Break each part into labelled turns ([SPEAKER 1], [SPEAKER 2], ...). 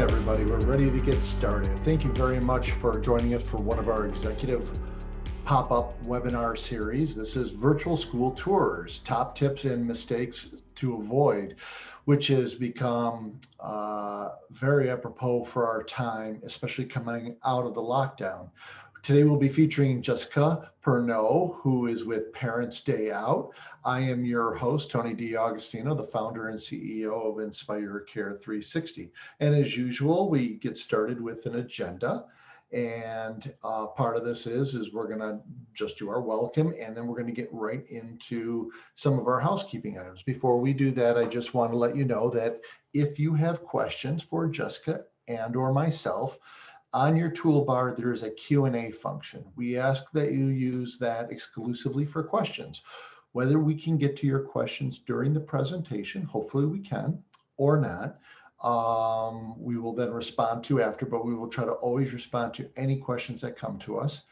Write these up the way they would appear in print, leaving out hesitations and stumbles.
[SPEAKER 1] everybody. We're ready to get started. Thank you very much for joining us for one of our executive pop-up webinar series. This is Virtual School Tours, Top Tips and Mistakes to Avoid, which has become very apropos for our time, especially coming out of the lockdown. Today we'll be featuring Jessica Perno, who is with Parents Day Out. I am your host, Tony D'Agostino, the founder and CEO of Inspire Care 360. And as usual, we get started with an agenda. And part of this is we're going to just do our welcome, and then we're going to get right into some of our housekeeping items. Before we do that, I just want to let you know that if you have questions for Jessica and or myself, on your toolbar, there is a Q&A function. We ask that you use that exclusively for questions. Whether we can get to your questions during the presentation, hopefully we can, or not, we will then respond to after, but we will try to always respond to any questions that come to us.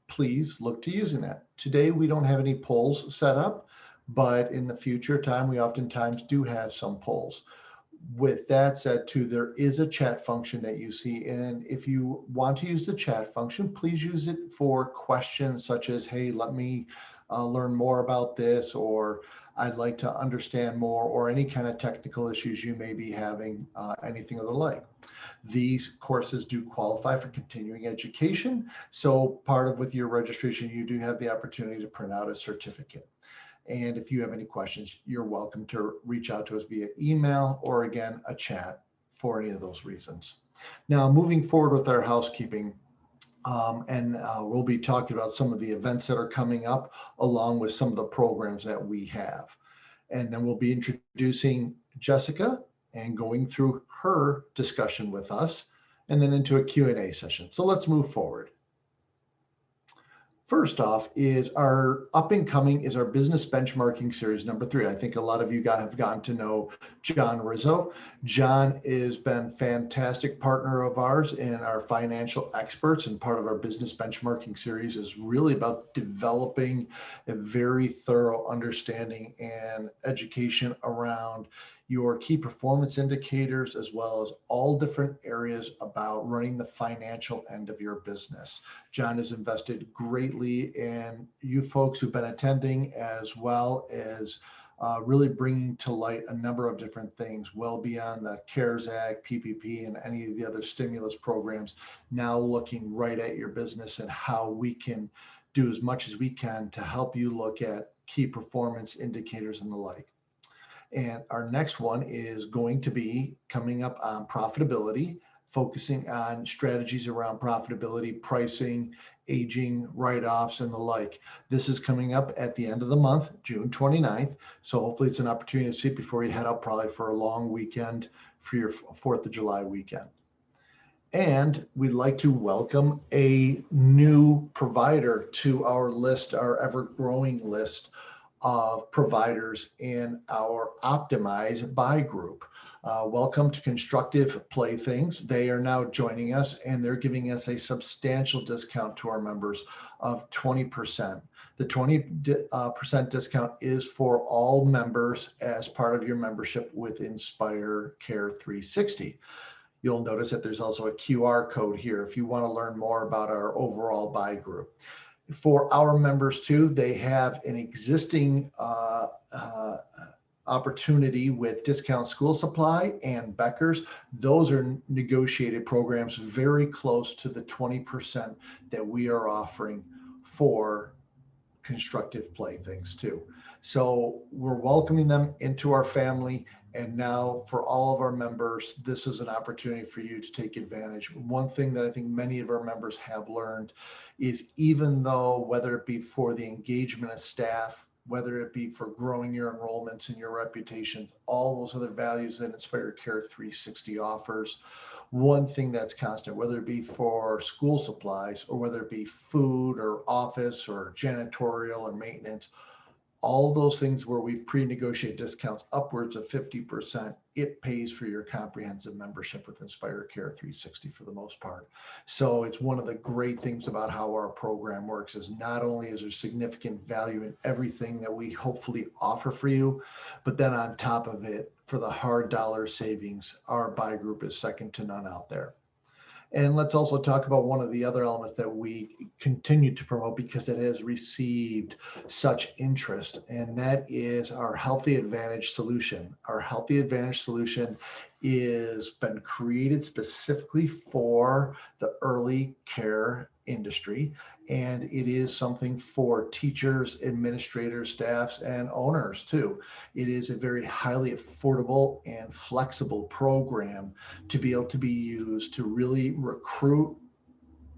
[SPEAKER 1] Please look to using that. Today, we don't have any polls set up, but in the future time, we oftentimes do have some polls. With that said, too, there is a chat function that you see, and if you want to use the chat function, please use it for questions such as, hey, let me learn more about this, or I'd like to understand more, or any kind of technical issues you may be having, anything of the like. These courses do qualify for continuing education, so part of with your registration, you do have the opportunity to print out a certificate. And if you have any questions, you're welcome to reach out to us via email or, again, a chat for any of those reasons. Now, moving forward with our housekeeping, we'll be talking about some of the events that are coming up, along with some of the programs that we have. And then we'll be introducing Jessica and going through her discussion with us, and then into a Q&A session. So let's move forward. First off is our up and coming is our business benchmarking series number 3. I think a lot of you guys have gotten to know John Rizzo. John has been a fantastic partner of ours in our financial experts, and part of our business benchmarking series is really about developing a very thorough understanding and education around your key performance indicators, as well as all different areas about running the financial end of your business. John has invested greatly in you folks who've been attending, as well as really bringing to light a number of different things well beyond the CARES Act, PPP, and any of the other stimulus programs, now looking right at your business and how we can do as much as we can to help you look at key performance indicators and the like. And our next one is going to be coming up on profitability, focusing on strategies around profitability, pricing, aging, write-offs, and the like. This is coming up at the end of the month, June 29th. So hopefully it's an opportunity to see it before you head out probably for a long weekend for your 4th of July weekend. And we'd like to welcome a new provider to our list, our ever-growing list of providers in our Optimize Buy group. Welcome to Constructive Playthings. They are now joining us, and they're giving us a substantial discount to our members of 20%. The 20% discount is for all members as part of your membership with Inspire Care 360. You'll notice that there's also a QR code here if you want to learn more about our overall buy group. For our members too, they have an existing opportunity with Discount School Supply and Becker's. Those are negotiated programs very close to the 20% that we are offering for Constructive Playthings too. So we're welcoming them into our family. And now for all of our members, this is an opportunity for you to take advantage. One thing that I think many of our members have learned is, even though whether it be for the engagement of staff, whether it be for growing your enrollments and your reputations, all those other values that Inspire Care 360 offers, one thing that's constant, whether it be for school supplies or whether it be food or office or janitorial or maintenance, all those things where we've pre-negotiated discounts upwards of 50%, it pays for your comprehensive membership with Inspire Care 360 for the most part. So it's one of the great things about how our program works is not only is there significant value in everything that we hopefully offer for you, but then on top of it, for the hard dollar savings, our buy group is second to none out there. And let's also talk about one of the other elements that we continue to promote because it has received such interest, and that is our Healthy Advantage solution. Our Healthy Advantage solution is been created specifically for the early care industry, and it is something for teachers, administrators, staffs, and owners too. It is a very highly affordable and flexible program to be able to be used to really recruit,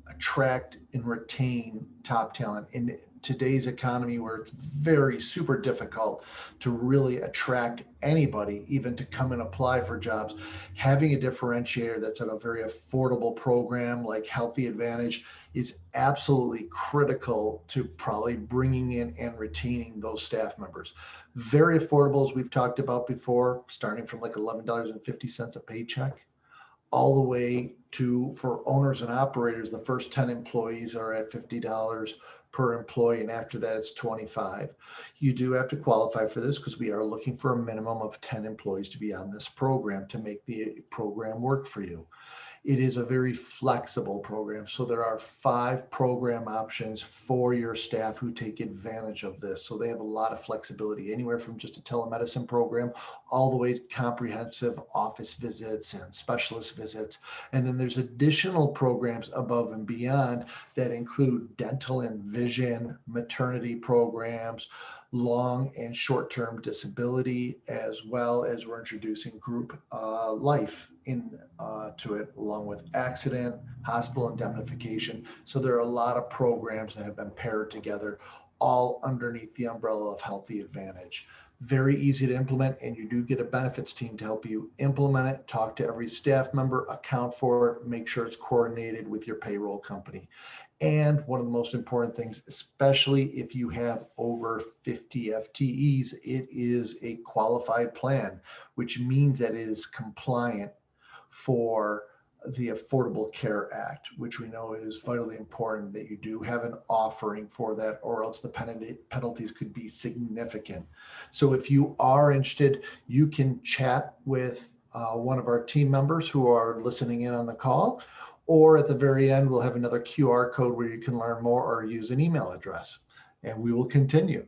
[SPEAKER 1] attract, and retain top talent in today's economy where it's very super difficult to really attract anybody even to come and apply for jobs. Having a differentiator that's at a very affordable program like Healthy Advantage is absolutely critical to probably bringing in and retaining those staff members. Very affordable, as we've talked about before, starting from like $11.50 a paycheck all the way to, for owners and operators, the first 10 employees are at $50 per employee, and after that it's 25. You do have to qualify for this because we are looking for a minimum of 10 employees to be on this program to make the program work for you. It is a very flexible program. So there are 5 program options for your staff who take advantage of this. So they have a lot of flexibility, anywhere from just a telemedicine program all the way to comprehensive office visits and specialist visits. And then there's additional programs above and beyond that include dental and vision, maternity programs, long and short-term disability, as well as we're introducing group life to it, along with accident, hospital indemnification. So there are a lot of programs that have been paired together, all underneath the umbrella of Healthy Advantage. Very easy to implement, and you do get a benefits team to help you implement it, talk to every staff member, account for it, make sure it's coordinated with your payroll company. And one of the most important things, especially if you have over 50 FTEs, it is a qualified plan, which means that it is compliant for the Affordable Care Act, which we know is vitally important that you do have an offering for that, or else the penalties could be significant. So if you are interested, you can chat with one of our team members who are listening in on the call, or at the very end, we'll have another QR code where you can learn more or use an email address, and we will continue.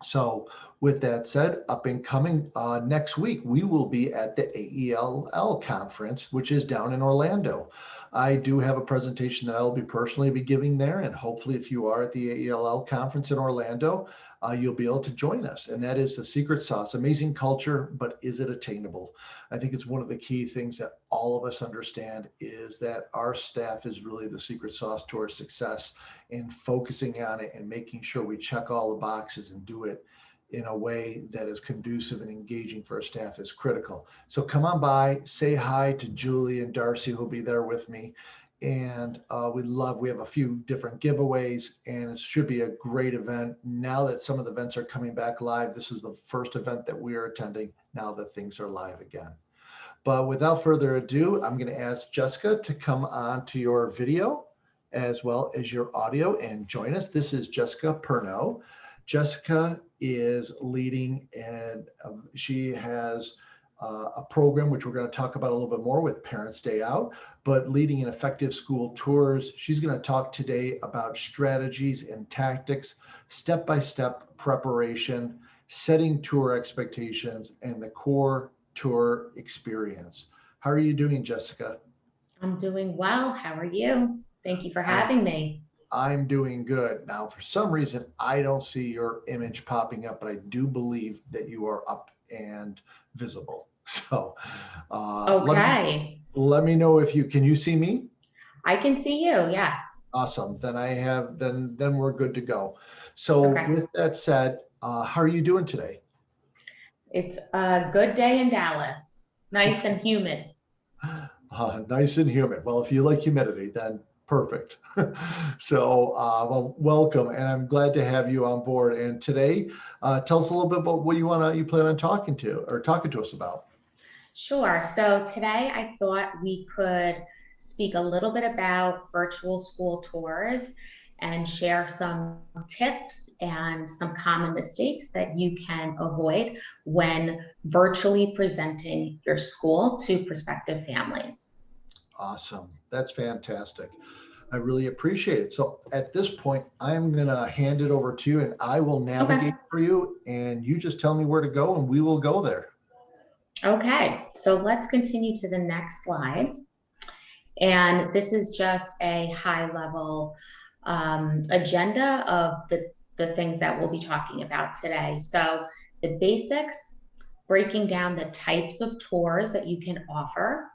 [SPEAKER 1] So with that said, up and coming next week, we will be at the AELL conference, which is down in Orlando. I do have a presentation that I'll be personally giving there. And hopefully if you are at the AELL conference in Orlando, you'll be able to join us. And that is the secret sauce, amazing culture, but is it attainable? I think it's one of the key things that all of us understand is that our staff is really the secret sauce to our success, and focusing on it and making sure we check all the boxes and do it in a way that is conducive and engaging for our staff is critical. So come on by, say hi to Julie and Darcy, who'll be there with me. And we have a few different giveaways, and it should be a great event. Now that some of the events are coming back live, this is the first event that we are attending now that things are live again. But without further ado, I'm going to ask Jessica to come on to your video as well as your audio and join us. This is Jessica Perno. Jessica is leading, and she has a program which we're going to talk about a little bit more with Parents Day Out, but leading an effective school tours. She's going to talk today about strategies and tactics, step-by-step preparation, setting tour expectations, and the core tour experience. How are you doing, Jessica?
[SPEAKER 2] I'm doing well. How are you? Thank you for having me.
[SPEAKER 1] I'm doing good. Now, for some reason, I don't see your image popping up, but I do believe that you are up and visible. So
[SPEAKER 2] Okay.
[SPEAKER 1] let me know if can you see me?
[SPEAKER 2] I can see you. Yes.
[SPEAKER 1] Awesome. Then we're good to go. So
[SPEAKER 2] Okay.
[SPEAKER 1] with that said, how are you doing today?
[SPEAKER 2] It's a good day in Dallas. Nice and humid.
[SPEAKER 1] Nice and humid. Well, if you like humidity, then Perfect. So, well, welcome, and I'm glad to have you on board. And today, tell us a little bit about what you plan on talking to us about.
[SPEAKER 2] Sure. So today I thought we could speak a little bit about virtual school tours and share some tips and some common mistakes that you can avoid when virtually presenting your school to prospective families.
[SPEAKER 1] Awesome. That's fantastic. I really appreciate it. So at this point, I'm going to hand it over to you and I will
[SPEAKER 2] Okay.
[SPEAKER 1] navigate for you. And you just tell me where to go and we will go there.
[SPEAKER 2] Okay. So let's continue to the next slide. And this is just a high level agenda of the things that we'll be talking about today. So the basics, breaking down the types of tours that you can offer,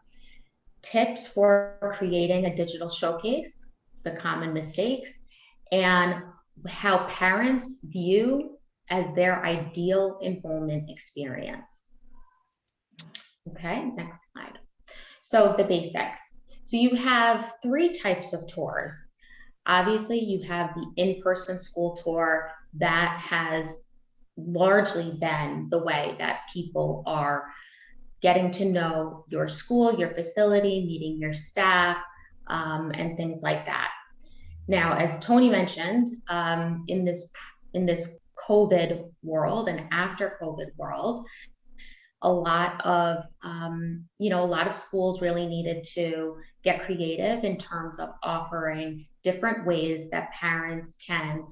[SPEAKER 2] tips for creating a digital showcase, the common mistakes, and how parents view as their ideal enrollment experience. Okay, next slide. So the basics. So you have three types of tours. Obviously, you have the in-person school tour that has largely been the way that people are getting to know your school, your facility, meeting your staff, and things like that. Now, as Tony mentioned, in this COVID world and after COVID world, a lot of schools really needed to get creative in terms of offering different ways that parents can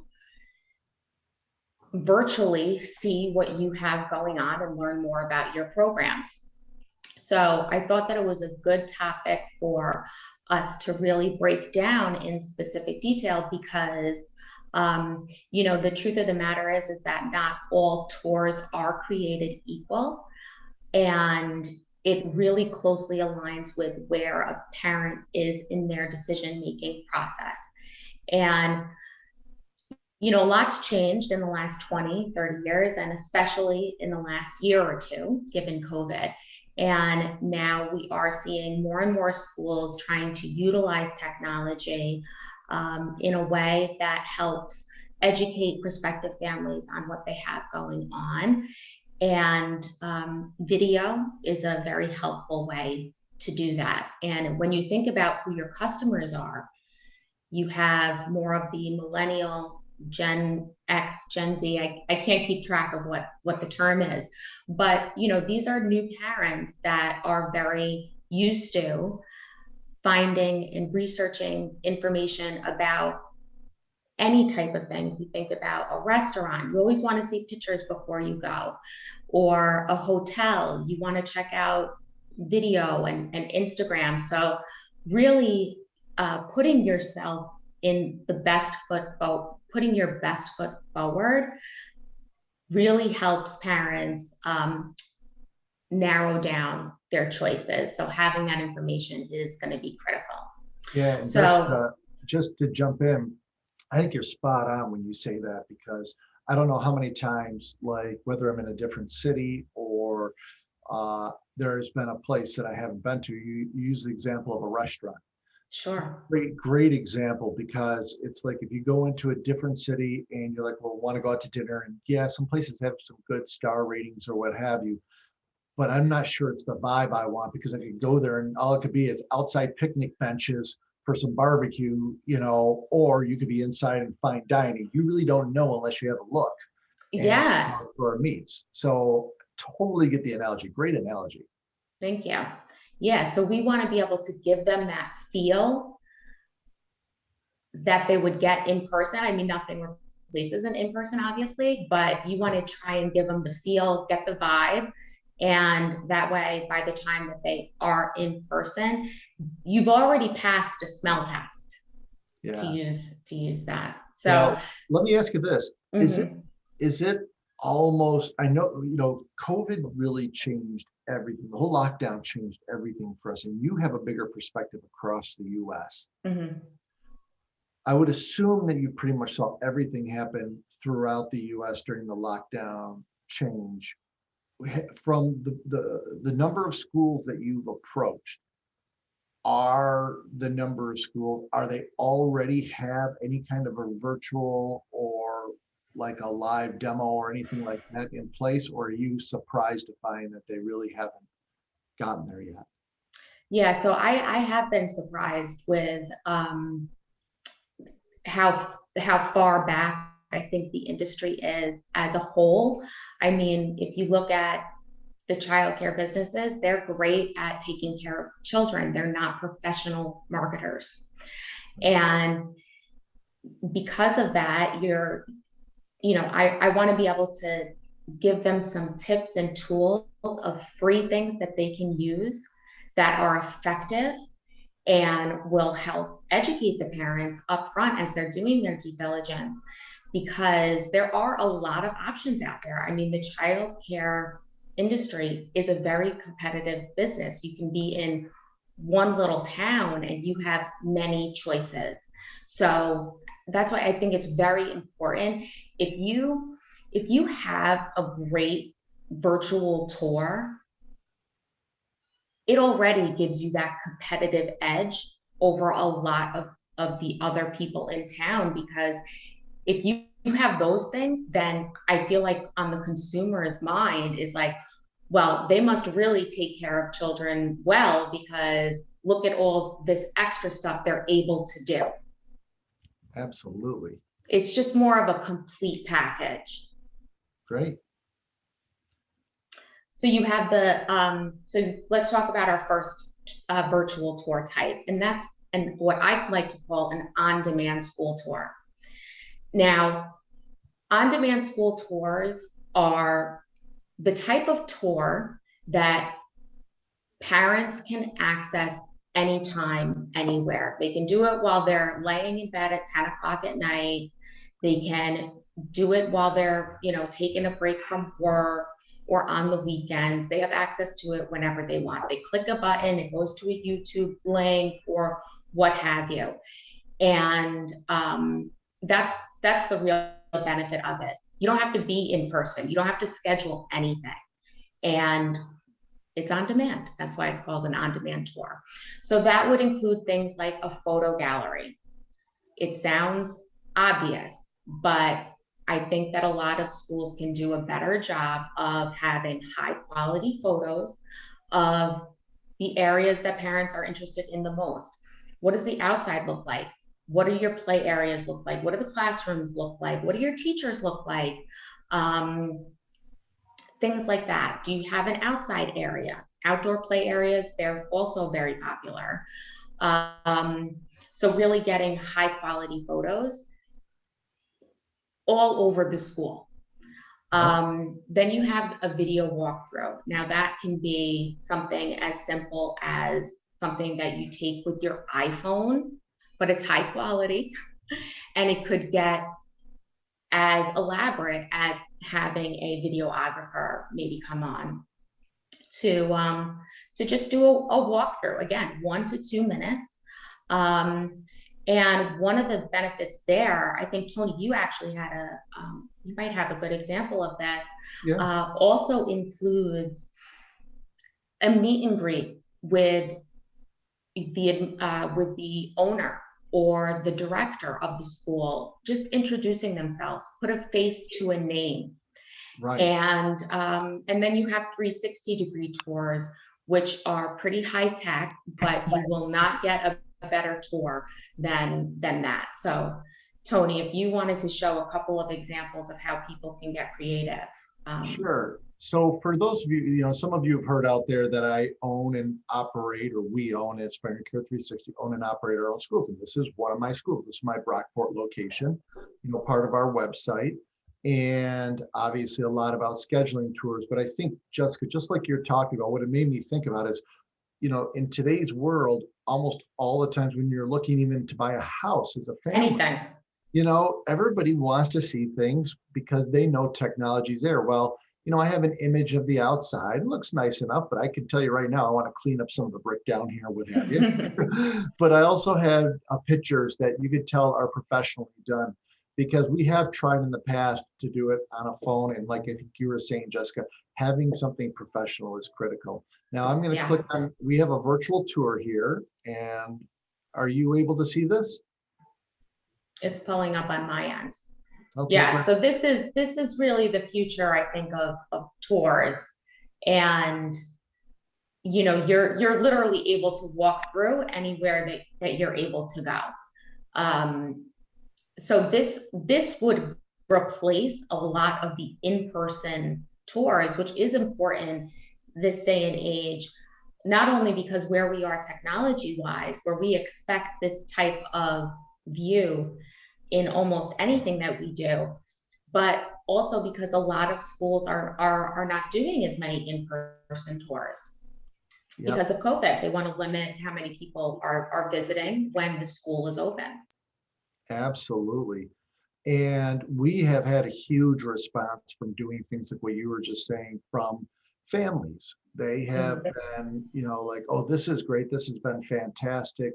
[SPEAKER 2] virtually see what you have going on and learn more about your programs. So I thought that it was a good topic for us to really break down in specific detail because the truth of the matter is that not all tours are created equal. And it really closely aligns with where a parent is in their decision-making process. And, lots changed in the last 20, 30 years, and especially in the last year or two, given COVID. And now we are seeing more and more schools trying to utilize technology in a way that helps educate prospective families on what they have going on. And video is a very helpful way to do that. And when you think about who your customers are, you have more of the millennial, Gen X, Gen Z. I can't keep track of what the term is, but these are new parents that are very used to finding and researching information about any type of thing. If you think about a restaurant, you always want to see pictures before you go, or a hotel, you want to check out video and Instagram. So really putting yourself in the best putting your best foot forward really helps parents narrow down their choices. So having that information is going to be critical.
[SPEAKER 1] Yeah, and
[SPEAKER 2] So
[SPEAKER 1] Jessica, just to jump in, I think you're spot on when you say that because I don't know how many times, like whether I'm in a different city or there's been a place that I haven't been to. You use the example of a restaurant.
[SPEAKER 2] sure.
[SPEAKER 1] Great example because it's like if you go into a different city and you're like, well, want to go out to dinner, and yeah, some places have some good star ratings or what have you, but I'm not sure it's the vibe I want because I could go there and all it could be is outside picnic benches for some barbecue, or you could be inside and fine dining. You really don't know unless you have a look and
[SPEAKER 2] Yeah.
[SPEAKER 1] where it meets. So totally get the analogy. Great analogy.
[SPEAKER 2] Thank you. Yeah, so we want to be able to give them that feel that they would get in person. I mean, nothing replaces an in person, obviously, but you want to try and give them the feel, get the vibe. And that way, by the time that they are in person, you've already passed a smell test to
[SPEAKER 1] Yeah.
[SPEAKER 2] use that. So,
[SPEAKER 1] Now, let me ask you this.
[SPEAKER 2] mhm,
[SPEAKER 1] Is it almost, I know, COVID really changed everything. The whole lockdown changed everything for us. And you have a bigger perspective across the US.
[SPEAKER 2] mhm.
[SPEAKER 1] I would assume that you pretty much saw everything happen throughout the US during the lockdown change. From the number of schools that you've approached, are the number of schools, are they already have any kind of a virtual or like a live demo or anything like that in place? Or are you surprised to find that they really haven't gotten there yet?
[SPEAKER 2] Yeah, so I have been surprised with how far back I think the industry is as a whole. I mean, if you look at the childcare businesses, they're great at taking care of children. They're not professional marketers. And because of that, I want to be able to give them some tips and tools of free things that they can use that are effective and will help educate the parents up front as they're doing their due diligence, because there are a lot of options out there. I mean, the child care industry is a very competitive business. You can be in one little town and you have many choices. So that's why I think it's very important. If you have a great virtual tour, it already gives you that competitive edge over a lot of the other people in town. Because if you have those things, then I feel like on the consumer's mind is like, well, they must really take care of children well, because look at all this extra stuff they're able to do.
[SPEAKER 1] Absolutely.
[SPEAKER 2] It's just more of a complete package.
[SPEAKER 1] Great.
[SPEAKER 2] So you have so let's talk about our first virtual tour type, and that's what I like to call an on-demand school tour. Now, on-demand school tours are the type of tour that parents can access anytime, anywhere. They can do it while they're laying in bed at 10 o'clock at night. They can do it while they're, taking a break from work or on the weekends. They have access to it whenever they want. They click a button, it goes to a YouTube link or what have you. And that's the real benefit of it. You don't have to be in person. You don't have to schedule anything. And it's on demand. That's why it's called an on-demand tour. So that would include things like a photo gallery. It sounds obvious, but I think that a lot of schools can do a better job of having high quality photos of the areas that parents are interested in the most. What does the outside look like? What do your play areas look like? What do the classrooms look like? What do your teachers look like? Things like that. Do you have an outside area? Outdoor play areas, they're also very popular. So really getting high quality photos all over the school. Then you have a video walkthrough. Now that can be something as simple as something that you take with your iPhone, but it's high quality. And it could get as elaborate as having a videographer maybe come on to just do a walkthrough, again, 1 to 2 minutes. And one of the benefits there, I think, Tony, you actually had you might have a good example of this,
[SPEAKER 1] Yeah.
[SPEAKER 2] also includes a meet and greet with the owner or the director of the school, just introducing themselves, put a face to a name.
[SPEAKER 1] Right.
[SPEAKER 2] And then you have 360-degree tours, which are pretty high tech, but you will not get a better tour than that. So, Tony, if you wanted to show a couple of examples of how people can get creative.
[SPEAKER 1] Sure. So for those of you, some of you have heard out there that I own and operate, or we own at Parent Care 360, own and operate our own schools. And this is one of my schools. This is my Brockport location, part of our website. And obviously a lot about scheduling tours. But I think, Jessica, just like you're talking about, what it made me think about is, in today's world, almost all the times when you're looking even to buy a house as a family,
[SPEAKER 2] Anything.
[SPEAKER 1] Everybody wants to see things because they know technology's there. Well, I have an image of the outside. It looks nice enough, but I can tell you right now, I want to clean up some of the brick down here, what have you. But I also have pictures that you could tell are professionally done, because we have tried in the past to do it on a phone. And like I think you were saying, Jessica, having something professional is critical. Now I'm going to
[SPEAKER 2] Yeah,
[SPEAKER 1] click on, we have a virtual tour here, and are you able to see this?
[SPEAKER 2] it's pulling up on my end.
[SPEAKER 1] Okay,
[SPEAKER 2] Yeah,
[SPEAKER 1] great.
[SPEAKER 2] so this is really the future, I think, of tours. And you're literally able to walk through anywhere that you're able to go. Um, so this would replace a lot of the in-person tours, which is important this day and age, not only because where we are technology wise, where we expect this type of view in almost anything that we do, but also because a lot of schools are not doing as many in-person tours
[SPEAKER 1] Yep,
[SPEAKER 2] because of COVID. They want to limit how many people are visiting when the school is open.
[SPEAKER 1] absolutely. And we have had a huge response from doing things like what you were just saying from families. They have
[SPEAKER 2] Mhm.
[SPEAKER 1] been, like, oh, this is great. This has been fantastic.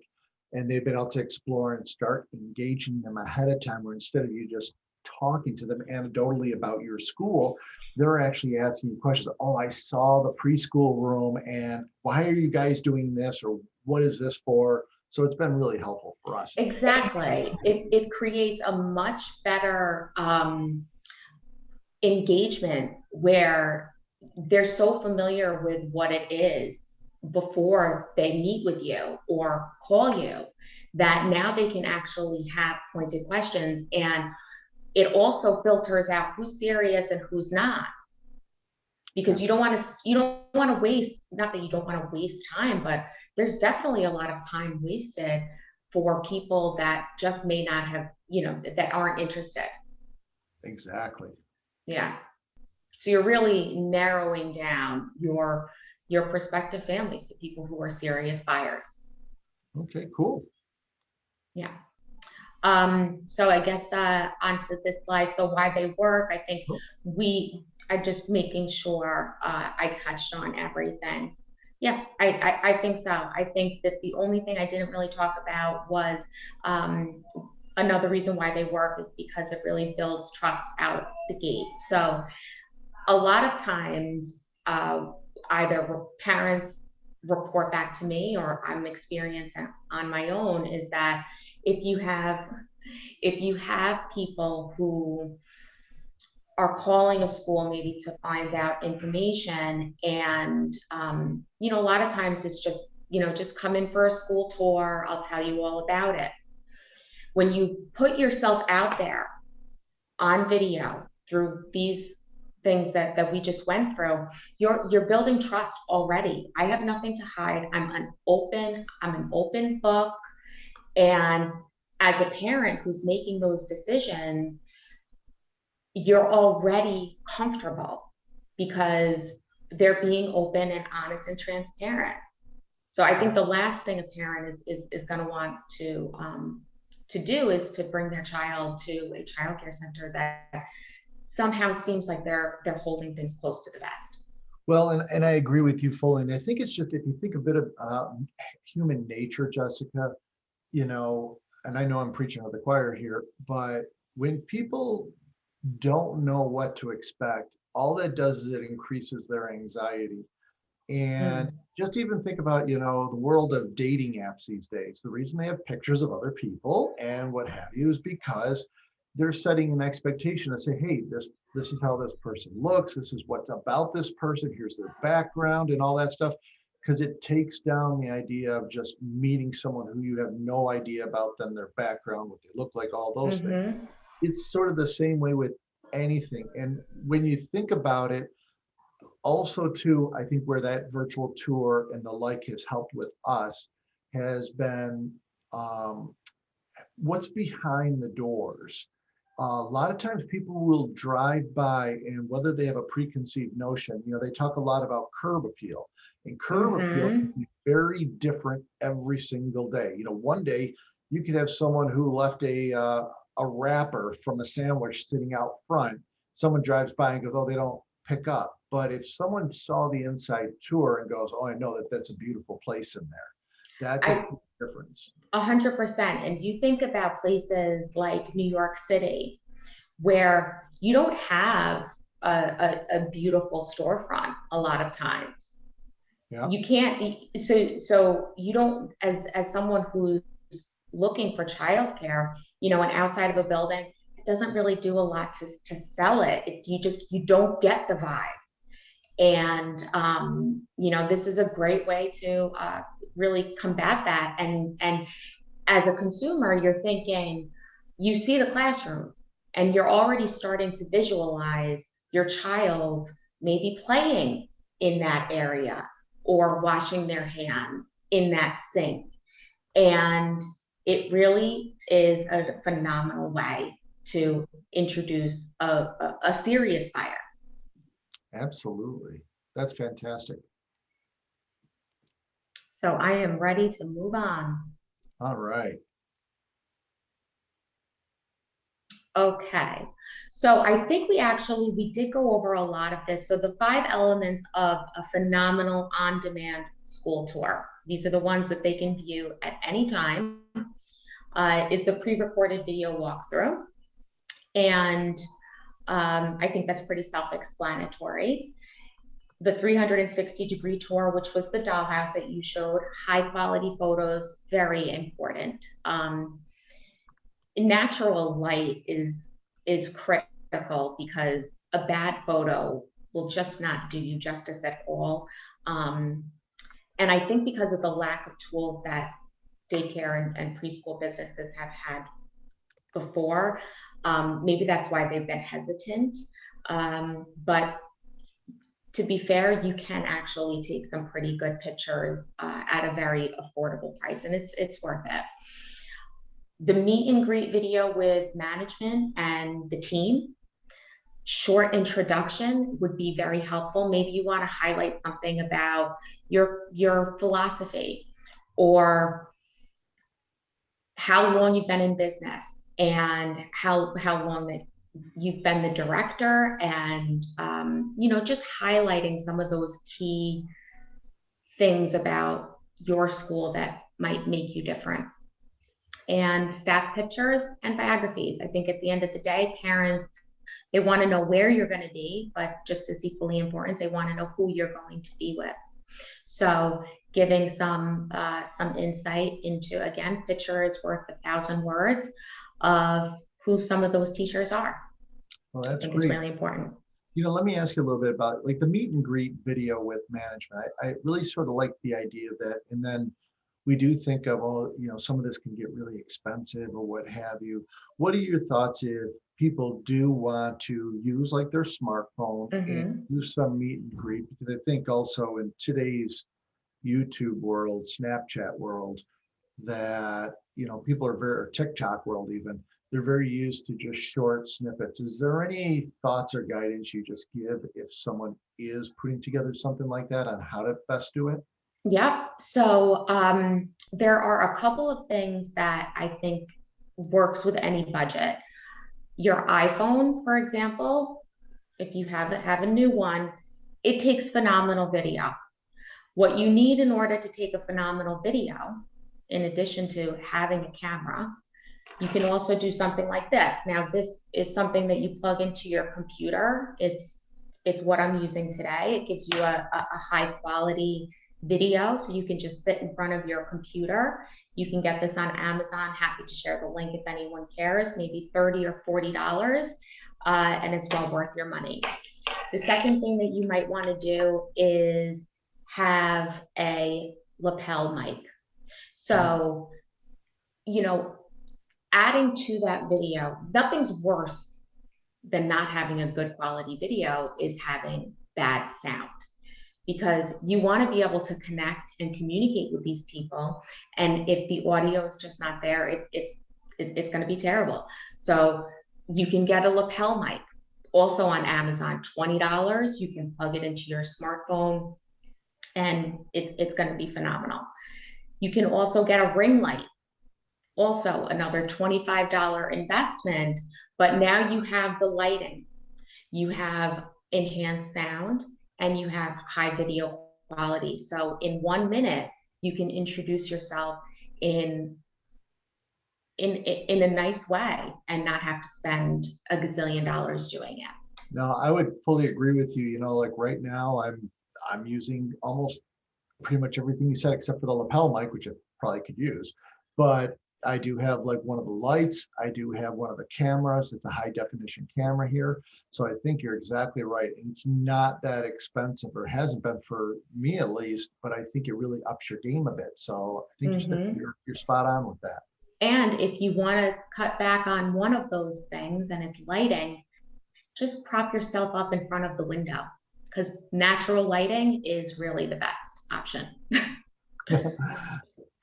[SPEAKER 1] And they've been able to explore and start engaging them ahead of time, where instead of you just talking to them anecdotally about your school, they're actually asking you questions. Oh, I saw the preschool room, and why are you guys doing this? Or what is this for? So it's been really helpful for us.
[SPEAKER 2] Exactly. It creates a much better engagement where they're so familiar with what it is before they meet with you or call you, that now they can actually have pointed questions. And it also filters out who's serious and who's not, because you don't want to waste, not that you don't want to waste time, but there's definitely a lot of time wasted for people that just may not have, that aren't interested.
[SPEAKER 1] Exactly.
[SPEAKER 2] Yeah. So you're really narrowing down your prospective families to people who are serious buyers.
[SPEAKER 1] Okay, cool.
[SPEAKER 2] Yeah. So I guess onto this slide. So why they work, I think I just making sure I touched on everything. Yeah, I think so. I think that the only thing I didn't really talk about was um, another reason why they work is because it really builds trust out the gate. So a lot of times, either parents report back to me or I'm experiencing on my own is that if you have if you have people who are calling a school maybe to find out information, and a lot of times it's just come in for a school tour, I'll tell you all about it. When you put yourself out there on video through these things that we just went through, you're building trust already. I have nothing to hide. I'm an open book. And as a parent who's making those decisions, you're already comfortable because they're being open and honest and transparent. So I think the last thing a parent is going to want to do is to bring their child to a child care center that somehow seems like they're holding things close to the vest.
[SPEAKER 1] Well, and I agree with you fully. And I think it's just, if you think a bit of human nature, Jessica, you know, and I know I'm preaching to the choir here, but when people don't know what to expect, all that does is it increases their anxiety. And
[SPEAKER 2] Mm.
[SPEAKER 1] just even think about, the world of dating apps these days. The reason they have pictures of other people and what have you is because they're setting an expectation to say, hey, this is how this person looks. This is what's about this person. Here's their background and all that stuff. Because it takes down the idea of just meeting someone who you have no idea about them, their background, what they look like, all those things.
[SPEAKER 2] Mm-hmm.
[SPEAKER 1] It's sort of the same way with anything. And when you think about it, also too, I think where that virtual tour and the like has helped with us has been what's behind the doors. A lot of times people will drive by, and whether they have a preconceived notion, they talk a lot about curb appeal, and curb appeal can
[SPEAKER 2] Mm-hmm.
[SPEAKER 1] be very different every single day. One day you could have someone who left a wrapper from a sandwich sitting out front. Someone drives by and goes, oh, they don't pick up. But if someone saw the inside tour and goes, oh, I know that's a beautiful place in there, that's a
[SPEAKER 2] I
[SPEAKER 1] big difference.
[SPEAKER 2] 100%. And you think about places like New York City, where you don't have a beautiful storefront a lot of times.
[SPEAKER 1] Yeah.
[SPEAKER 2] You can't, so you don't, as someone who's looking for childcare, and outside of a building, it doesn't really do a lot to sell it. You don't get the vibe. And this is a great way to really combat that. And as a consumer, you're thinking, you see the classrooms, and you're already starting to visualize your child maybe playing in that area or washing their hands in that sink. And it really is a phenomenal way to introduce a serious buyer.
[SPEAKER 1] Absolutely. That's fantastic.
[SPEAKER 2] So I am ready to move on.
[SPEAKER 1] All right.
[SPEAKER 2] Okay. So I think we did go over a lot of this. So the 5 elements of a phenomenal on-demand school tour. These are the ones that they can view at any time. Is the pre-recorded video walkthrough. And I think that's pretty self-explanatory. The 360-degree tour, which was the dollhouse that you showed, high quality photos, very important. Natural light is critical, because a bad photo will just not do you justice at all. And I think because of the lack of tools that daycare and preschool businesses have had before, maybe that's why they've been hesitant. But to be fair, you can actually take some pretty good pictures at a very affordable price, and it's worth it. The meet and greet video with management and the team, short introduction would be very helpful. Maybe you want to highlight something about your philosophy, or how long you've been in business, and how long that you've been the director, and just highlighting some of those key things about your school that might make you different. And staff pictures and biographies. I think at the end of the day, parents, they want to know where you're going to be, but just as equally important, they want to know who you're going to be with. So giving some insight into, again, picture is worth 1,000 words, of who some of those teachers are.
[SPEAKER 1] Well, that's
[SPEAKER 2] I think
[SPEAKER 1] great.
[SPEAKER 2] it's really important.
[SPEAKER 1] Let me ask you a little bit about like the meet and greet video with management. I really sort of like the idea of that. And then we do think of, oh, some of this can get really expensive or what have you. What are your thoughts if people do want to use like their smartphone and do some meet and greet? Because I think also in today's YouTube world, Snapchat world, that people are very, or TikTok world even, they're very used to just short snippets. Is there any thoughts or guidance you just give if someone is putting together something like that on how to best do it?
[SPEAKER 2] Yep. So there are a couple of things that I think works with any budget. Your iPhone, for example, if you have a new one, it takes phenomenal video. What you need in order to take a phenomenal video, in addition to having a camera, you can also do something like this. Now, this is something that you plug into your computer. It's what I'm using today. It gives you a high quality video, so you can just sit in front of your computer. You can get this on Amazon. Happy to share the link if anyone cares. Maybe $30 or $40, and it's well worth your money. The second thing that you might want to do is have a lapel mic. So, adding to that video, nothing's worse than not having a good quality video is having bad sound, because you want to be able to connect and communicate with these people. And if the audio is just not there, it's going to be terrible. So you can get a lapel mic also on Amazon, $20. You can plug it into your smartphone, and it's going to be phenomenal. You can also get a ring light, also another $25 investment, but now you have the lighting, you have enhanced sound, and you have high video quality. So in 1 minute, you can introduce yourself in a nice way and not have to spend a gazillion dollars doing it.
[SPEAKER 1] No, I would fully agree with you. Like right now I'm using almost pretty much everything you said except for the lapel mic, which I probably could use. But I do have like one of the lights. I do have one of the cameras. It's a high definition camera here. So I think you're exactly right. And it's not that expensive, or hasn't been for me at least, but I think it really ups your game a bit. So I think you're spot on with that.
[SPEAKER 2] And if you want to cut back on one of those things and it's lighting, just prop yourself up in front of the window, because natural lighting is really the best option.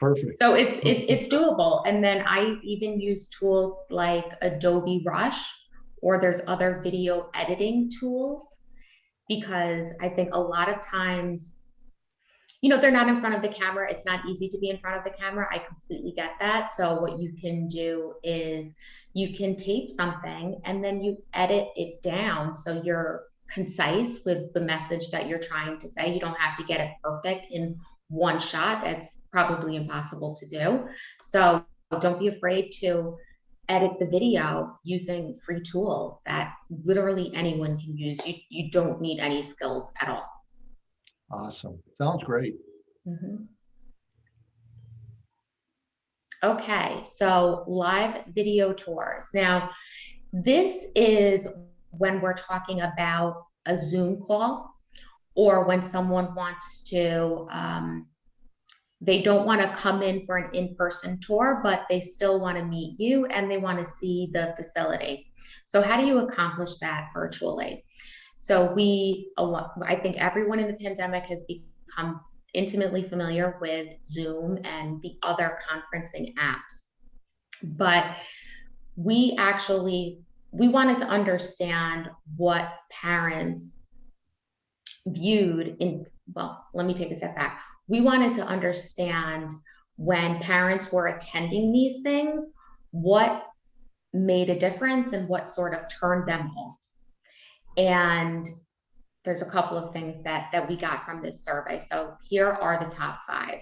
[SPEAKER 1] Perfect.
[SPEAKER 2] So it's doable. And then I even use tools like Adobe Rush, or there's other video editing tools, because I think a lot of times, they're not in front of the camera. It's not easy to be in front of the camera. I completely get that. So what you can do is you can tape something and then you edit it down so you're concise with the message that you're trying to say. You don't have to get it perfect in one shot. It's probably impossible to do. So don't be afraid to edit the video using free tools that literally anyone can use. You don't need any skills at all.
[SPEAKER 1] Awesome. Sounds great.
[SPEAKER 2] Mm-hmm. Okay, so live video tours. Now, this is when we're talking about a Zoom call, or when someone wants to, they don't want to come in for an in-person tour, but they still want to meet you and they want to see the facility. So how do you accomplish that virtually? So I think everyone in the pandemic has become intimately familiar with Zoom and the other conferencing apps. But we wanted to understand what parents viewed in, well, let me take a step back. We wanted to understand, when parents were attending these things, what made a difference and what sort of turned them off. And there's a couple of things that we got from this survey. So here are the top 5.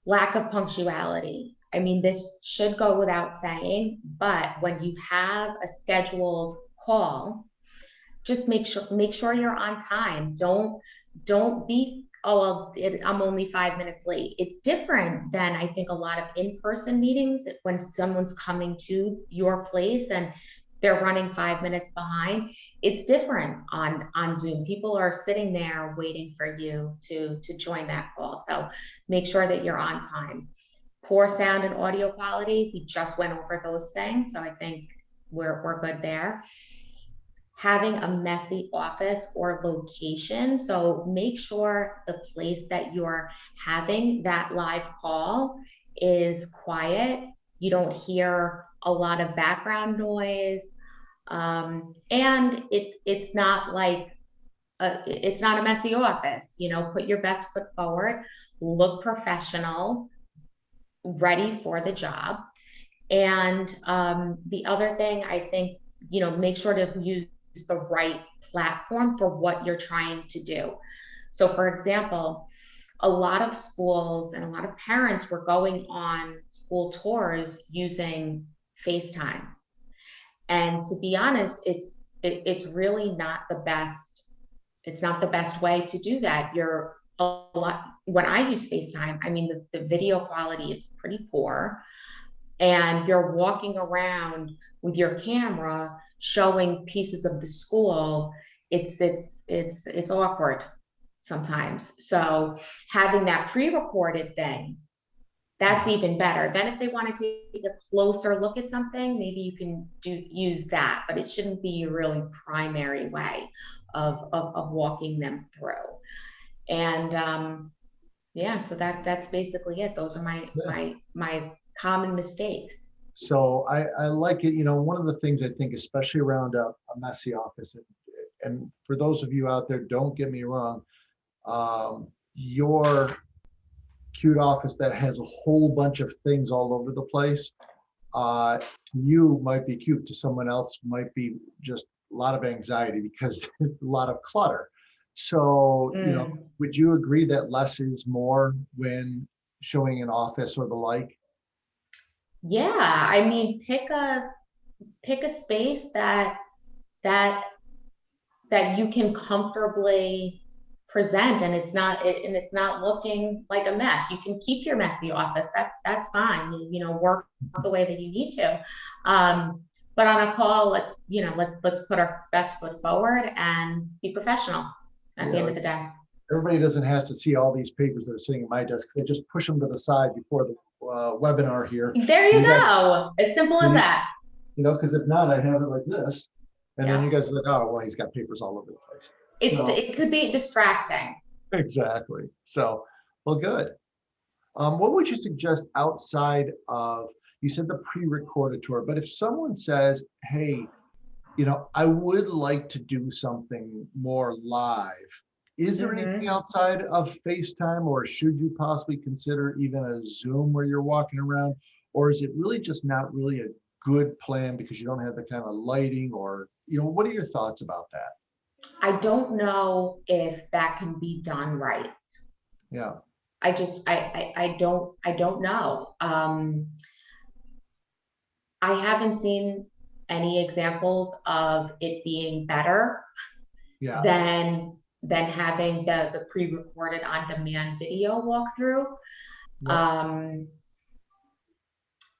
[SPEAKER 2] Lack of punctuality. I mean, this should go without saying, but when you have a scheduled call, just make sure you're on time. Don't be, oh, well, I'm only 5 minutes late. It's different than, I think, a lot of in-person meetings when someone's coming to your place and they're running 5 minutes behind. It's different on Zoom. People are sitting there waiting for you to join that call. So make sure that you're on time. Poor sound and audio quality, we just went over those things. So I think we're good there. Having a messy office or location. So make sure the place that you're having that live call is quiet. You don't hear a lot of background noise. And it's not like, it's not a messy office. Put your best foot forward, look professional, ready for the job. And the other thing, I think, make sure to use the right platform for what you're trying to do. So for example, a lot of schools and a lot of parents were going on school tours using FaceTime. And to be honest, it's really not the best. It's not the best way to do that. When I use FaceTime, I mean, the video quality is pretty poor, and you're walking around with your camera showing pieces of the school. It's awkward sometimes. So having that pre-recorded thing, that's even better. Then if they want to take a closer look at something, maybe you can use that, but it shouldn't be your really primary way of walking them through. And yeah, so that's basically it. Those are my common mistakes.
[SPEAKER 1] So I like it. One of the things I think, especially around a messy office, and for those of you out there, don't get me wrong, your cute office that has a whole bunch of things all over the place, to you might be cute, to someone else might be just a lot of anxiety because a lot of clutter. So, would you agree that less is more when showing an office or the like?
[SPEAKER 2] Yeah, I mean, pick a space that you can comfortably present and and it's not looking like a mess. You can keep your messy office. That's fine. Work the way that you need to. But on a call, let's put our best foot forward and be professional at the
[SPEAKER 1] Yeah,
[SPEAKER 2] end of the day.
[SPEAKER 1] everybody doesn't have to see all these papers that are sitting at my desk. They just push them to the side before the webinar here.
[SPEAKER 2] There you go. As simple as that.
[SPEAKER 1] Because if not, I have it like this. And then
[SPEAKER 2] Yeah.
[SPEAKER 1] you guys are like, oh, well, he's got papers all over the place. So,
[SPEAKER 2] It could be distracting.
[SPEAKER 1] exactly. So, well, good. What would you suggest outside of, you said the pre-recorded tour, but if someone says, hey, I would like to do something more live, is there anything
[SPEAKER 2] Mm-hmm.
[SPEAKER 1] outside of FaceTime, or should you possibly consider even a Zoom where you're walking around? Or is it really just not really a good plan because you don't have the kind of lighting, or, what are your thoughts about that?
[SPEAKER 2] I don't know if that can be done right.
[SPEAKER 1] Yeah.
[SPEAKER 2] I don't know. I haven't seen any examples of it being better
[SPEAKER 1] Yeah.
[SPEAKER 2] than having the pre-recorded on-demand video walkthrough.
[SPEAKER 1] Yep.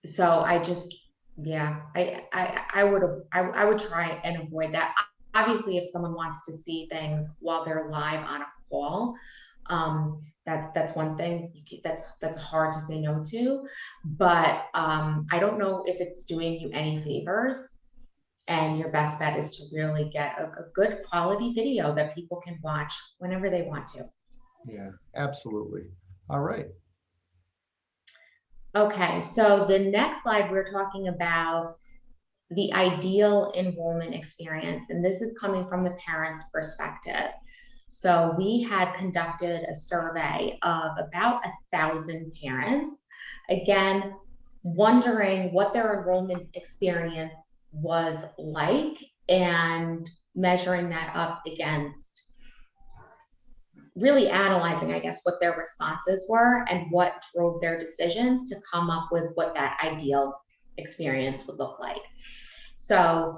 [SPEAKER 2] So I just, yeah, I would try and avoid that. Obviously, if someone wants to see things while they're live on a call, um, that's one thing that's hard to say no to. But I don't know if it's doing you any favors. And your best bet is to really get a good quality video that people can watch whenever they want to.
[SPEAKER 1] Yeah, absolutely. All right.
[SPEAKER 2] Okay, so the next slide, we're talking about the ideal enrollment experience, and this is coming from the parent's perspective. So we had conducted a survey of about 1,000 parents, again, wondering what their enrollment experience was like and measuring that up against really analyzing, I guess, what their responses were and what drove their decisions to come up with what that ideal experience would look like. So,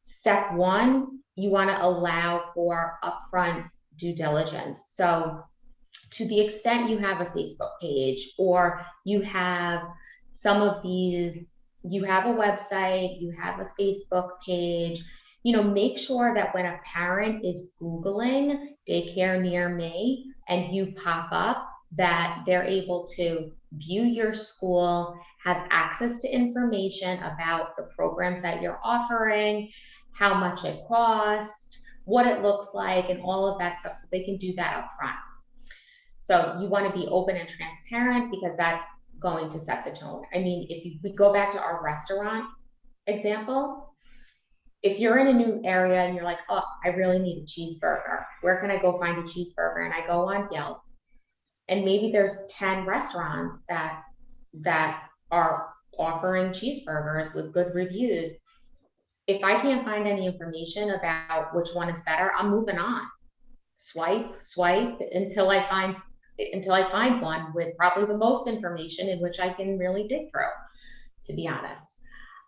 [SPEAKER 2] step one, you want to allow for upfront due diligence. So, to the extent you have a Facebook page or you have some of these, you have a website, you have a Facebook page, make sure that when a parent is Googling daycare near me and you pop up, that they're able to view your school, have access to information about the programs that you're offering, how much it costs, what it looks like, and all of that stuff so they can do that up front. So you want to be open and transparent because that's going to set the tone. I mean, we go back to our restaurant example, if you're in a new area and you're like, oh, I really need a cheeseburger, where can I go find a cheeseburger? And I go on Yelp, and maybe there's 10 restaurants that are offering cheeseburgers with good reviews. If I can't find any information about which one is better, I'm moving on. Swipe until I find one with probably the most information in which I can really dig through, to be honest.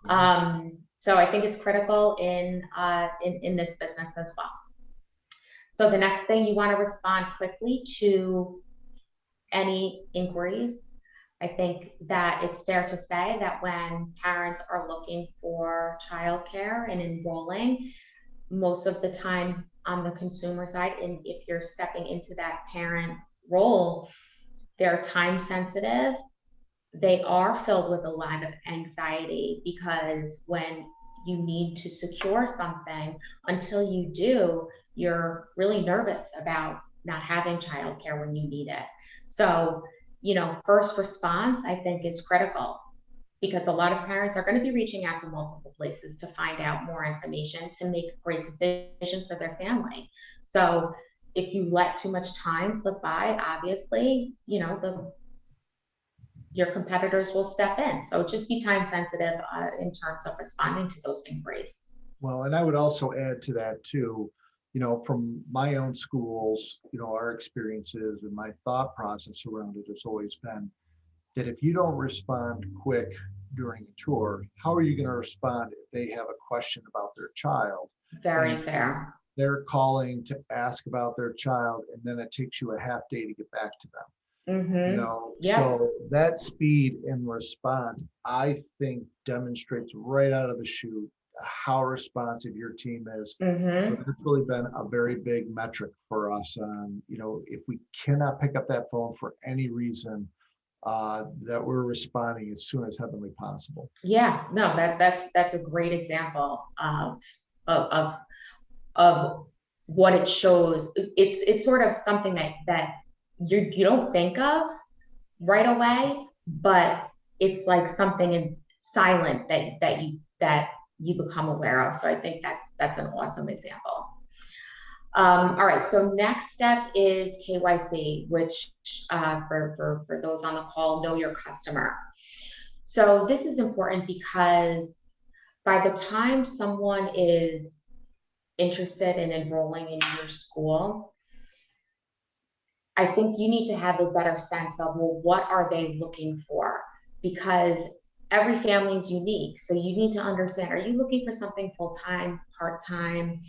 [SPEAKER 1] Yeah.
[SPEAKER 2] So I think it's critical in this business as well. So the next thing, you want to respond quickly to any inquiries. I think that it's fair to say that when parents are looking for childcare and enrolling, most of the time on the consumer side, and if you're stepping into that parent role, they're time sensitive. They are filled with a lot of anxiety because when you need to secure something, until you do, you're really nervous about not having childcare when you need it. So, first response, I think, is critical because a lot of parents are going to be reaching out to multiple places to find out more information to make a great decision for their family. So, if you let too much time slip by, obviously, your competitors will step in. So just be time sensitive in terms of responding to those inquiries.
[SPEAKER 1] Well, and I would also add to that too, from my own schools, our experiences and my thought process around it has always been that if you don't respond quick during a tour, how are you going to respond if they have a question about their child?
[SPEAKER 2] Very
[SPEAKER 1] And
[SPEAKER 2] fair.
[SPEAKER 1] they're calling to ask about their child, and then it takes you a half day to get back to them.
[SPEAKER 2] Yep.
[SPEAKER 1] So that speed and response, I think, demonstrates right out of the chute how responsive your team is. So that's really been a very big metric for us on, if we cannot pick up that phone for any reason, that we're responding as soon as heavenly possible.
[SPEAKER 2] Yeah, no, that's a great example of of of what it shows. It's sort of something that you don't think of right away, but it's like something in silent that you become aware of. So I think that's an awesome example. All right, so next step is KYC, which for those on the call, know your customer. So this is important because by the time someone is interested in enrolling in your school, I think you need to have a better sense of, well, what are they looking for? Because every family is unique. So you need to understand, are you looking for something full-time, part-time?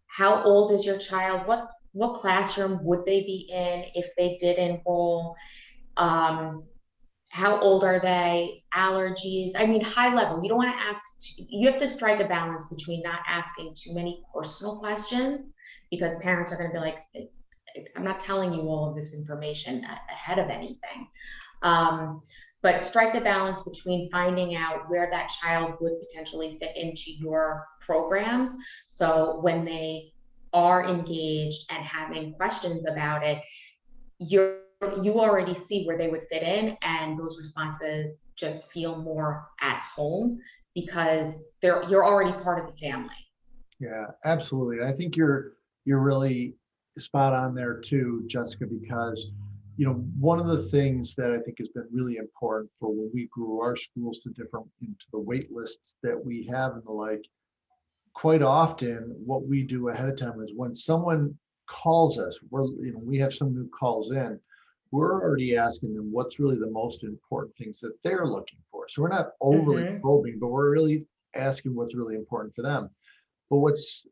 [SPEAKER 2] How old is your child? What classroom would they be in if they did enroll? Um, how old are they? Allergies. I mean, high level. You don't want to ask, you have to strike a balance between not asking too many personal questions, because parents are going to be like, I'm not telling you all of this information ahead of anything. But strike the balance between finding out where that child would potentially fit into your programs. So when they are engaged and having questions about it, you already see where they would fit in, and those responses just feel more at home because you're already part of the family.
[SPEAKER 1] Yeah, absolutely. I think you're really spot on there too, Jessica, because one of the things that I think has been really important for when we grew our schools to into the wait lists that we have and the like, quite often what we do ahead of time is when someone calls us, we have some new calls in, we're already asking them what's really the most important things that they're looking for. So we're not overly probing, but we're really asking what's really important for them. But what's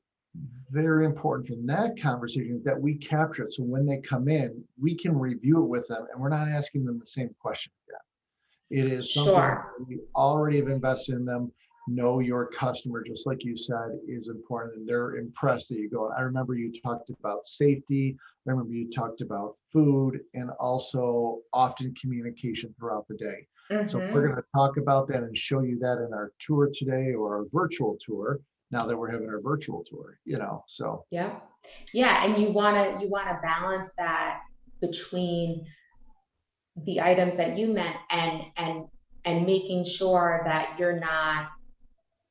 [SPEAKER 1] very important from that conversation is that we capture it. So when they come in, we can review it with them, and we're not asking them the same question again. It is something that
[SPEAKER 2] Sure.
[SPEAKER 1] we already have invested in them. Know your customer, just like you said, is important, and they're impressed that you go. I remember you talked about safety. I remember you talked about food, and also often communication throughout the day. So we're going to talk about that and show you that in our tour today, or our virtual tour, now that we're having our virtual tour, so.
[SPEAKER 2] Yeah. Yeah. And you want to balance that between the items that you meant and making sure that you're not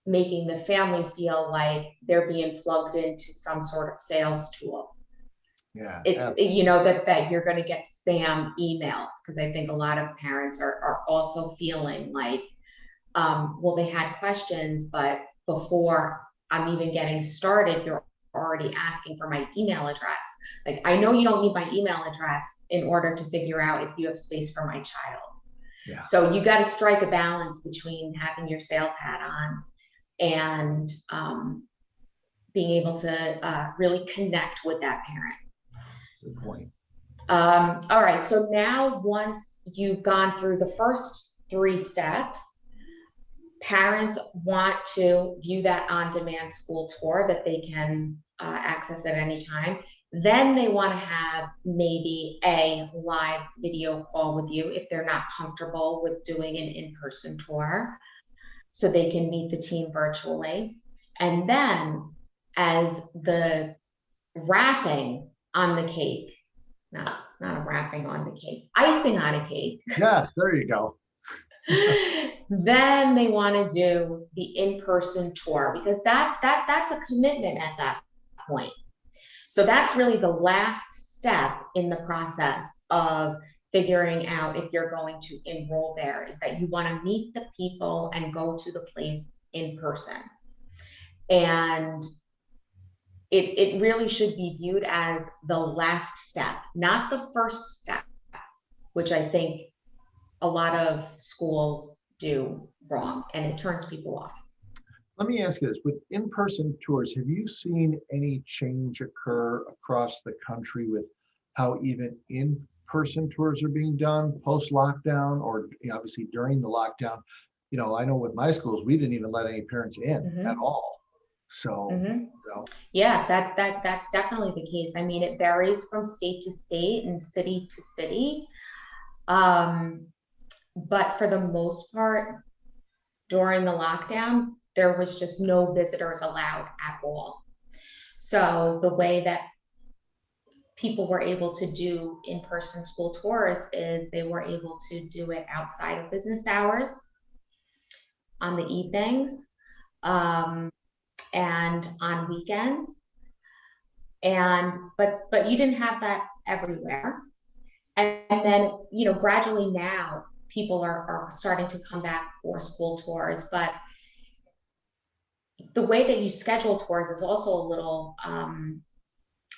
[SPEAKER 2] making the family feel like they're being plugged into some sort of sales tool.
[SPEAKER 1] Yeah,
[SPEAKER 2] It's, that you're going to get spam emails, because I think a lot of parents are also feeling like, well, they had questions, but before I'm even getting started, you're already asking for my email address. Like, I know you don't need my email address in order to figure out if you have space for my child.
[SPEAKER 1] yeah.
[SPEAKER 2] So you got to strike a balance between having your sales hat on and being able to really connect with that parent.
[SPEAKER 1] Good point.
[SPEAKER 2] All right. So now, once you've gone through the first 3 steps, parents want to view that on-demand school tour that they can access at any time. Then they want to have maybe a live video call with you if they're not comfortable with doing an in-person tour, so they can meet the team virtually. And then, as the wrapping on the cake, not a wrapping on the cake, icing on a cake.
[SPEAKER 1] Yes, there you go.
[SPEAKER 2] Then they want to do the in-person tour, because that's a commitment at that point. So that's really the last step in the process of figuring out if you're going to enroll there, is that you want to meet the people and go to the place in person. And it really should be viewed as the last step, not the first step, which I think a lot of schools do wrong, and it turns people off.
[SPEAKER 1] Let me ask you this, with in-person tours, have you seen any change occur across the country with how even in-person tours are being done post-lockdown, or obviously during the lockdown? I know with my schools, we didn't even let any parents in at
[SPEAKER 2] Hmm.
[SPEAKER 1] all. So,
[SPEAKER 2] Hmm.
[SPEAKER 1] you know,
[SPEAKER 2] Yeah, that's definitely the case. I mean, it varies from state to state and city to city. Um, but for the most part, during the lockdown, there was just no visitors allowed at all. So the way that people were able to do in-person school tours is they were able to do it outside of business hours on the evenings, and on weekends. But you didn't have that everywhere. And then, gradually now people are starting to come back for school tours, but the way that you schedule tours is also a little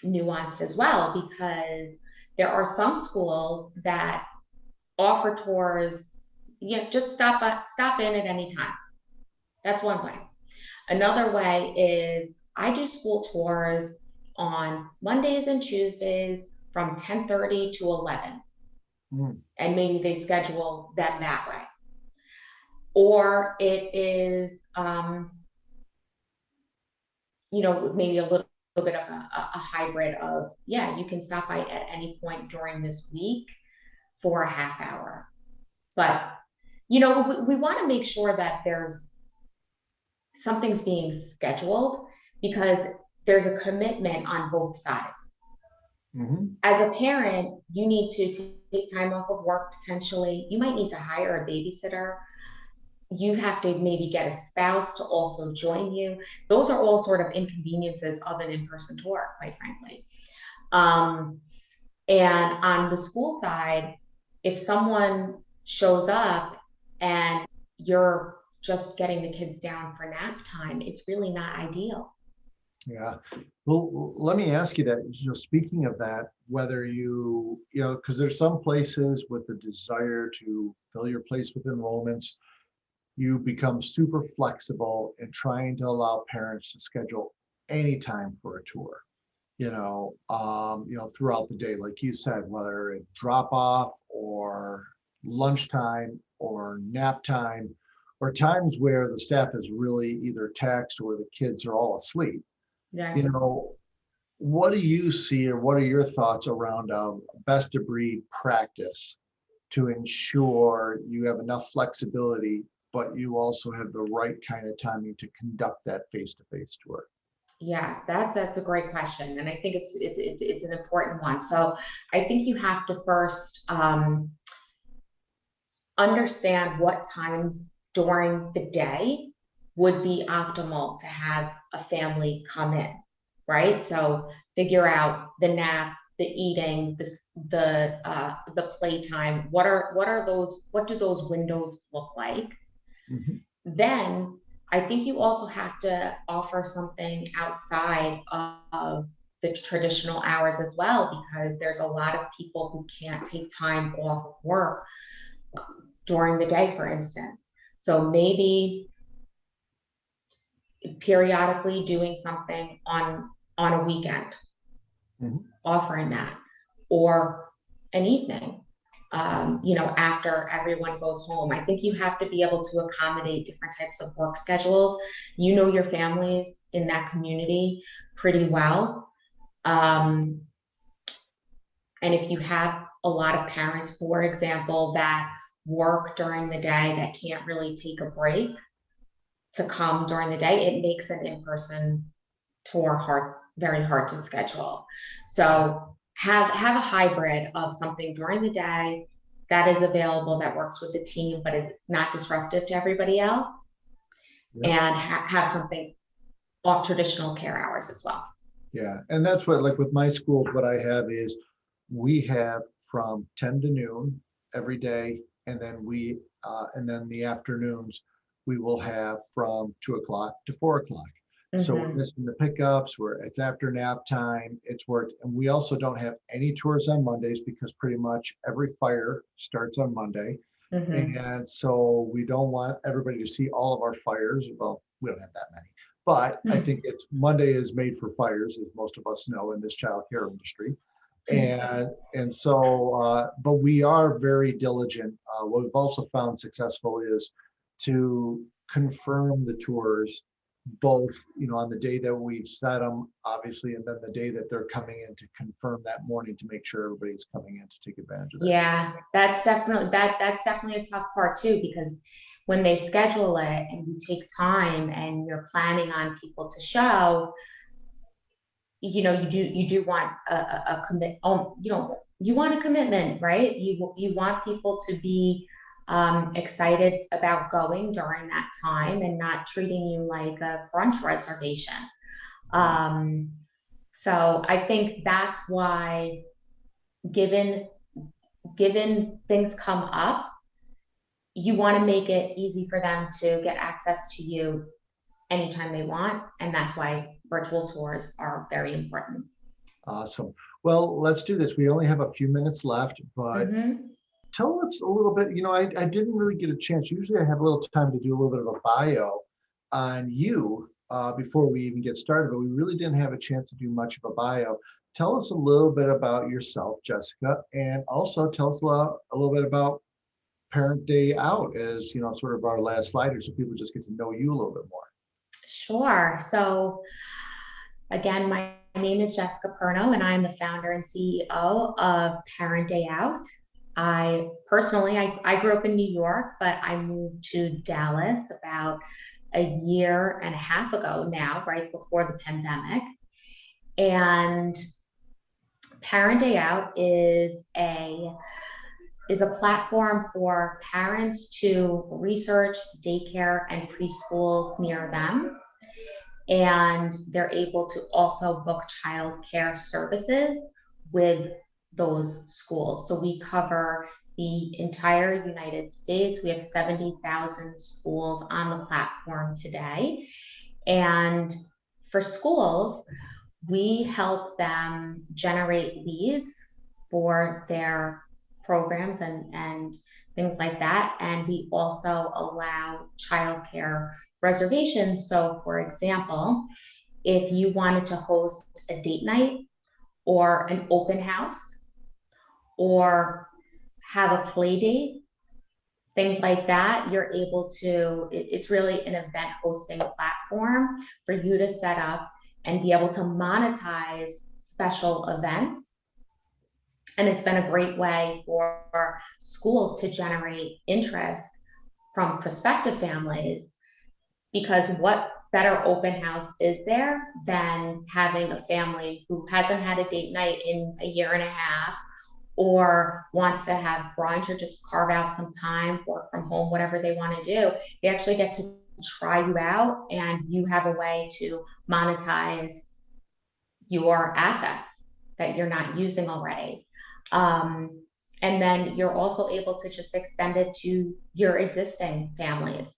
[SPEAKER 2] nuanced as well, because there are some schools that offer tours. Just stop in at any time. That's one way. Another way is I do school tours on Mondays and Tuesdays from 10:30 to 11,
[SPEAKER 1] mm,
[SPEAKER 2] and maybe they schedule them that way. Or it is, maybe a little bit of a hybrid of, yeah, you can stop by at any point during this week for a half hour. But, we want to make sure that something's being scheduled, because there's a commitment on both sides.
[SPEAKER 1] mhm.
[SPEAKER 2] As a parent, you need to take time off of work potentially. You might need to hire a babysitter. You have to maybe get a spouse to also join you. Those are all sort of inconveniences of an in-person tour, quite frankly. Um, and on the school side, if someone shows up and you're just getting the kids down for nap time, it's really not ideal.
[SPEAKER 1] Yeah. Well, let me ask you that, speaking of that, whether because there's some places with the desire to fill your place with enrollments, you become super flexible in trying to allow parents to schedule any time for a tour, throughout the day, like you said, whether it drop off or lunchtime or nap time, or times where the staff is really either taxed or the kids are all asleep. you
[SPEAKER 2] Exactly.
[SPEAKER 1] know, what do you see, or what are your thoughts around best of breed practice to ensure you have enough flexibility, but you also have the right kind of timing to conduct that face-to-face tour?
[SPEAKER 2] Yeah, that's a great question, and I think it's an important one. So I think you have to first, understand what times during the day would be optimal to have a family come in, right? So figure out the nap, the eating, the playtime. What do those windows look like?
[SPEAKER 1] Mhm.
[SPEAKER 2] Then I think you also have to offer something outside of the traditional hours as well, because there's a lot of people who can't take time off of work during the day, for instance. So maybe periodically doing something on a weekend,
[SPEAKER 1] Mhm.
[SPEAKER 2] offering that, or an evening, after everyone goes home. I think you have to be able to accommodate different types of work schedules. You know your families in that community pretty well. Um, and if you have a lot of parents, for example, that work during the day that can't really take a break to come during the day, it makes an in-person tour very hard to schedule. So have a hybrid of something during the day that is available, that works with the team, but is not disruptive to everybody else,
[SPEAKER 1] Yeah.
[SPEAKER 2] and have something off traditional care hours as well.
[SPEAKER 1] Yeah, and that's what, like with my schools, what I have is we have from 10 to noon every day, and then the afternoons we will have from 2 o'clock to 4 o'clock. So we're
[SPEAKER 2] Mm-hmm.
[SPEAKER 1] missing the pickups, where it's after nap time, it's worked. And we also don't have any tours on Mondays because pretty much every fire starts on Monday.
[SPEAKER 2] Mm-hmm.
[SPEAKER 1] And so we don't want everybody to see all of our fires. Well, we don't have that many. But I think it's Monday is made for fires, as most of us know in this child care industry. And so, but we are very diligent. What we've also found successful is to confirm the tours both, on the day that we've set them, obviously, and then the day that they're coming in to confirm that morning to make sure everybody's coming in to take advantage of that.
[SPEAKER 2] Yeah, that's definitely a tough part too, because when they schedule it and you take time and you're planning on people to show, you do want a commit. Oh, you want a commitment, right? You want people to be excited about going during that time and not treating you like a brunch reservation. Um, so I think that's why, given things come up, you want to make it easy for them to get access to you anytime they want. And that's why virtual tours are very important.
[SPEAKER 1] Awesome. Well, let's do this. We only have a few minutes left, but
[SPEAKER 2] Mm-hmm.
[SPEAKER 1] tell us a little bit. I didn't really get a chance. Usually I have a little time to do a little bit of a bio on you before we even get started, but we really didn't have a chance to do much of a bio. Tell us a little bit about yourself, Jessica, and also tell us a little bit about Parent Day Out as, sort of our last slider, so people just get to know you a little bit more.
[SPEAKER 2] Sure. So again, my name is Jessica Perno, and I'm the founder and CEO of Parent Day Out. I grew up in New York, but I moved to Dallas about a year and a half ago now, right before the pandemic. And Parent Day Out is a platform for parents to research daycare and preschools near them. And they're able to also book childcare services with those schools. So we cover the entire United States. We have 70,000 schools on the platform today. And for schools, we help them generate leads for their programs and things like that. And we also allow childcare reservations. So, for example, if you wanted to host a date night or an open house or have a play date, things like that, you're able to, it's really an event hosting platform for you to set up and be able to monetize special events. And it's been a great way for schools to generate interest from prospective families, because what better open house is there than having a family who hasn't had a date night in a year and a half, or wants to have brunch or just carve out some time, work from home, whatever they want to do. They actually get to try you out, and you have a way to monetize your assets that you're not using already. And then you're also able to just extend it to your existing families.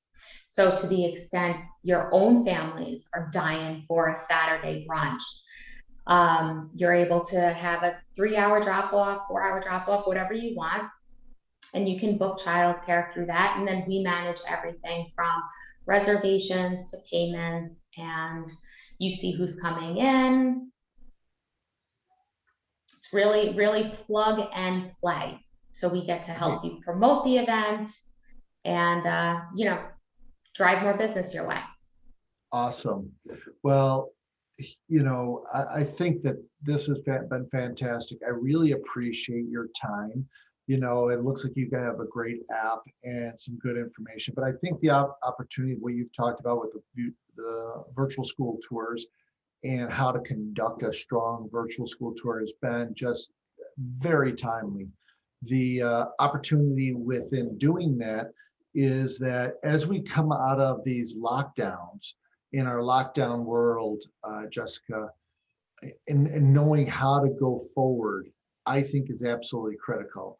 [SPEAKER 2] So to the extent your own families are dying for a Saturday brunch, you're able to have a 3-hour drop off, 4-hour drop off, whatever you want. And you can book childcare through that. And then we manage everything from reservations to payments, and you see who's coming in. It's really, really plug and play. So we get to help you promote the event and, drive more business your way.
[SPEAKER 1] Awesome. Well, I think that this has been fantastic. I really appreciate your time. It looks like you guys have a great app and some good information, but I think the opportunity, what you've talked about with the virtual school tours and how to conduct a strong virtual school tour has been just very timely. The opportunity within doing that is that as we come out of these lockdowns, in our lockdown world, Jessica, and knowing how to go forward, I think is absolutely critical.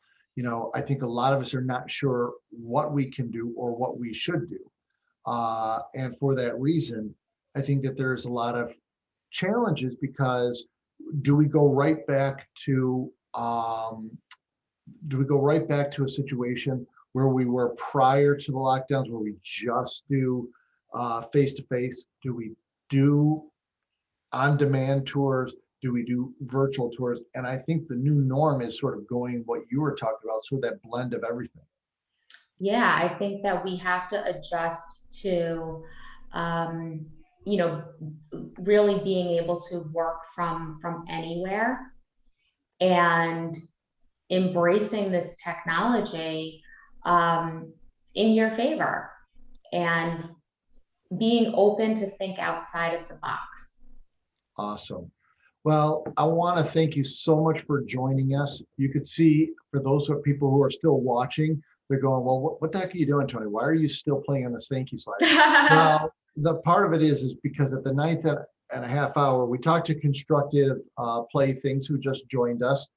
[SPEAKER 1] I think a lot of us are not sure what we can do or what we should do. And for that reason, I think that there's a lot of challenges, because do we go right back to a situation where we were prior to the lockdowns, where we just do face-to-face? Do we do on-demand tours? Do we do virtual tours? And I think the new norm is sort of going what you were talking about, so that blend of everything.
[SPEAKER 2] Yeah, I think that we have to adjust to, um, you know, really being able to work from anywhere and embracing this technology um, in your favor and being open to think outside of the box.
[SPEAKER 1] Awesome. Well, I want to thank you so much for joining us. You could see, for those of people who are still watching, they're going, well, what the heck are you doing, Tony? Why are you still playing on this thank you slide? Well, the part of it is because at the ninth and a half hour, we talked to Constructive Playthings, who just joined us.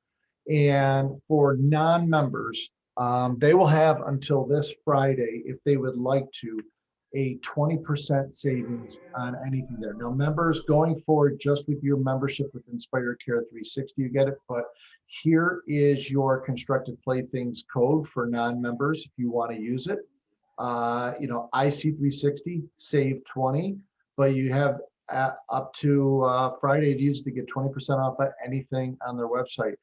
[SPEAKER 1] And for non-members, they will have until this Friday, if they would like to, a 20% savings on anything there. Now, members, going forward, just with your membership with Inspire Care 360, you get it. But here is your Constructive Playthings code for non-members if you want to use it. IC360, save 20, but you have up to Friday to use to get 20% off of anything on their website.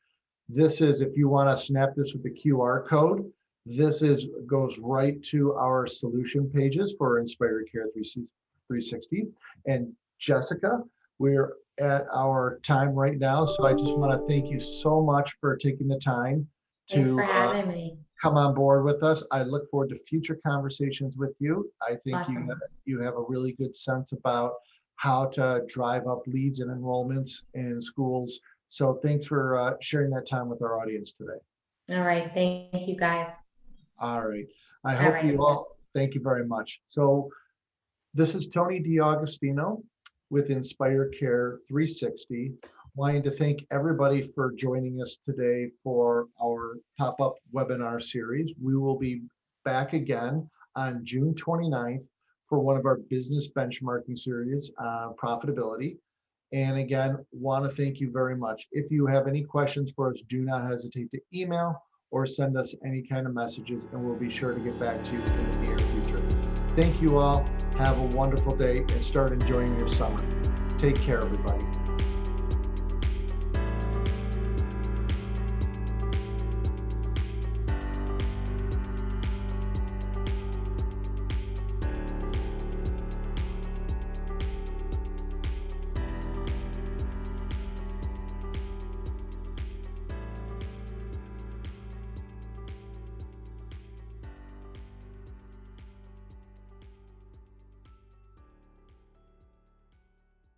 [SPEAKER 1] This is, if you want to snap this with the QR code, this goes right to our solution pages for Inspire Care 360. And Jessica, we're at our time right now, so I just want to thank you so much for taking the time
[SPEAKER 2] Thanks for
[SPEAKER 1] to
[SPEAKER 2] having me.
[SPEAKER 1] come on board with us. I look forward to future conversations with you. I think
[SPEAKER 2] Awesome.
[SPEAKER 1] you have a really good sense about how to drive up leads and enrollments in schools. So thanks for sharing that time with our audience today.
[SPEAKER 2] All right. Thank you, guys.
[SPEAKER 1] All right. I hope you all, thank you very much. So this is Tony DiAugustino with Inspire Care 360. Wanting to thank everybody for joining us today for our pop-up webinar series. We will be back again on June 29th for one of our business benchmarking series on profitability. And again, want to thank you very much. If you have any questions for us, do not hesitate to email or send us any kind of messages, and we'll be sure to get back to you in the near future. Thank you all. Have a wonderful day and start enjoying your summer. Take care, everybody.